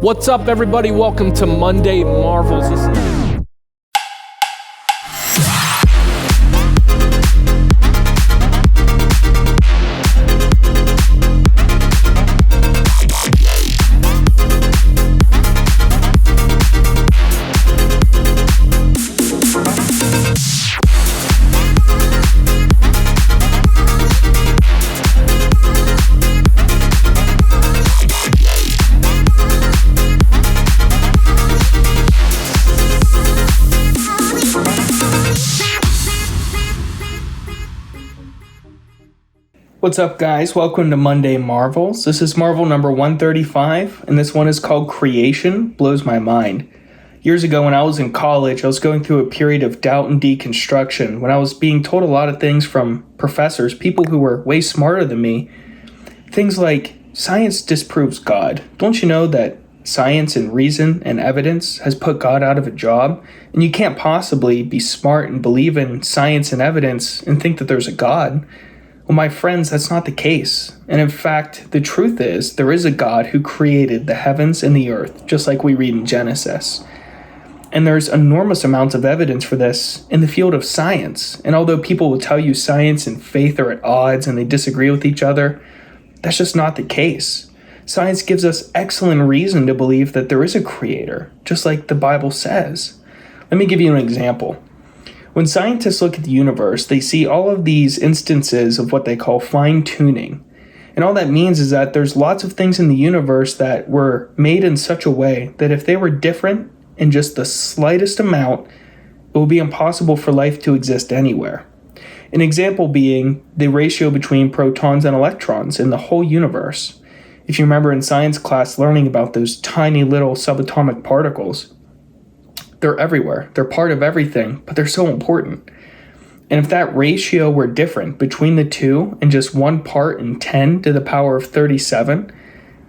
What's up, everybody? Welcome to Monday Marvels. What's up, guys? Welcome to Monday Marvels. This is Marvel number 135, and this one is called Creation Blows My Mind. Years ago when I was in college, I was going through a period of doubt and deconstruction when I was being told a lot of things from professors, people who were way smarter than me. Things like, science disproves God. Don't you know that science and reason and evidence has put God out of a job? And you can't possibly be smart and believe in science and evidence and think that there's a God. Well, my friends, that's not the case. And in fact, the truth is, there is a God who created the heavens and the earth, just like we read in Genesis. And there's enormous amounts of evidence for this in the field of science. And although people will tell you science and faith are at odds and they disagree with each other, that's just not the case. Science gives us excellent reason to believe that there is a creator, just like the Bible says. Let me give you an example. When scientists look at the universe, they see all of these instances of what they call fine-tuning. And all that means is that there's lots of things in the universe that were made in such a way that if they were different in just the slightest amount, it would be impossible for life to exist anywhere. An example being the ratio between protons and electrons in the whole universe. If you remember in science class learning about those tiny little subatomic particles, they're everywhere. They're part of everything, but they're so important. And if that ratio were different between the two and just 1 part in 10 to the power of 37,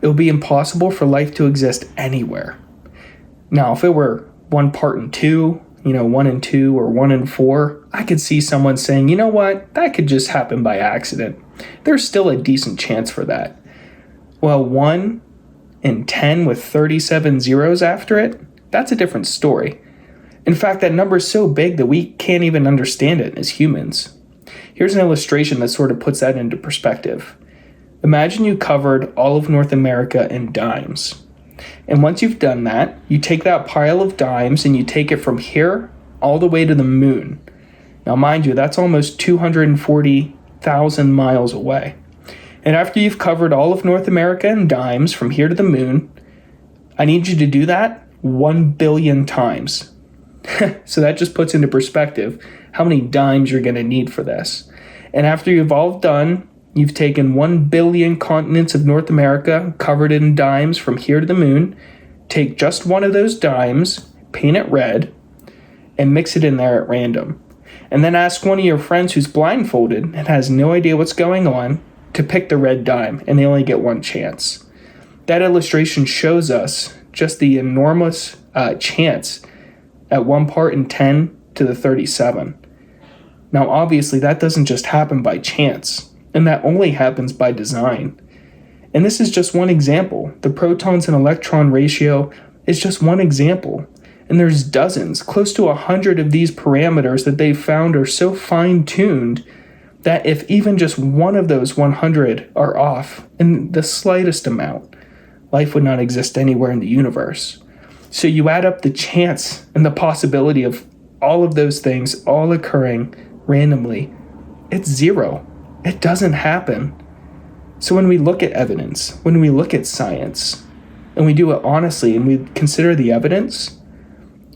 it would be impossible for life to exist anywhere. Now, if it were 1 part in 2, 1 in 2 or 1 in 4, I could see someone saying, you know what, that could just happen by accident. There's still a decent chance for that. Well, 1 in 10 with 37 zeros after it, that's a different story. In fact, that number is so big that we can't even understand it as humans. Here's an illustration that sort of puts that into perspective. Imagine you covered all of North America in dimes. And once you've done that, you take that pile of dimes and you take it from here all the way to the moon. Now, mind you, that's almost 240,000 miles away. And after you've covered all of North America in dimes from here to the moon, I need you to do that 1 billion times. So that just puts into perspective how many dimes you're going to need for this. And after you've all done, you've taken 1 billion continents of North America, covered it in dimes from here to the moon, take just one of those dimes, paint it red, and mix it in there at random. And then ask one of your friends who's blindfolded and has no idea what's going on to pick the red dime, and they only get one chance. That illustration shows us just the enormous chance at 1 part in 10 to the 37. Now, obviously, that doesn't just happen by chance, and that only happens by design. And this is just one example. The protons and electron ratio is just one example. And there's dozens, close to 100 of these parameters that they've found are so fine-tuned that if even just one of those 100 are off in the slightest amount, life would not exist anywhere in the universe. So you add up the chance and the possibility of all of those things all occurring randomly. It's zero. It doesn't happen. So when we look at evidence, when we look at science, and we do it honestly and we consider the evidence,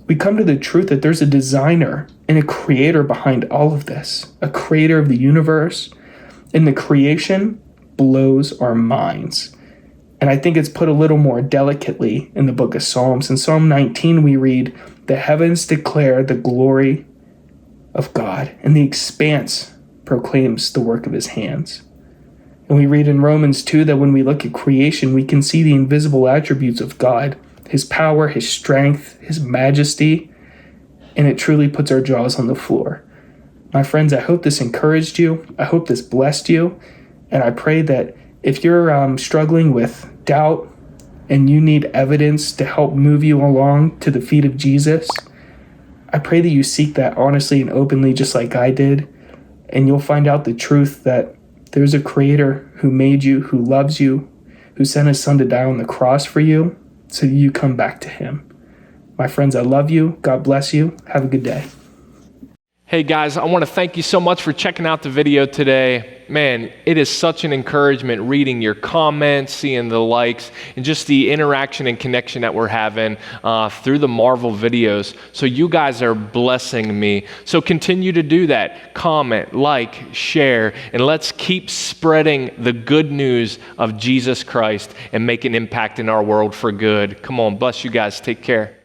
we come to the truth that there's a designer and a creator behind all of this, a creator of the universe, and the creation blows our minds. And I think it's put a little more delicately in the book of Psalms. In Psalm 19, we read, "The heavens declare the glory of God, and the expanse proclaims the work of his hands." And we read in Romans 2 that when we look at creation, we can see the invisible attributes of God, his power, his strength, his majesty, and it truly puts our jaws on the floor. My friends, I hope this encouraged you. I hope this blessed you. And I pray that if you're struggling with doubt, and you need evidence to help move you along to the feet of Jesus, I pray that you seek that honestly and openly, just like I did, and you'll find out the truth that there's a creator who made you, who loves you, who sent his son to die on the cross for you, so you come back to him. My friends, I love you. God bless you. Have a good day. Hey guys, I want to thank you so much for checking out the video today. Man, it is such an encouragement reading your comments, seeing the likes, and just the interaction and connection that we're having through the Marvel videos. So you guys are blessing me. So continue to do that. Comment, like, share, and let's keep spreading the good news of Jesus Christ and make an impact in our world for good. Come on, bless you guys. Take care.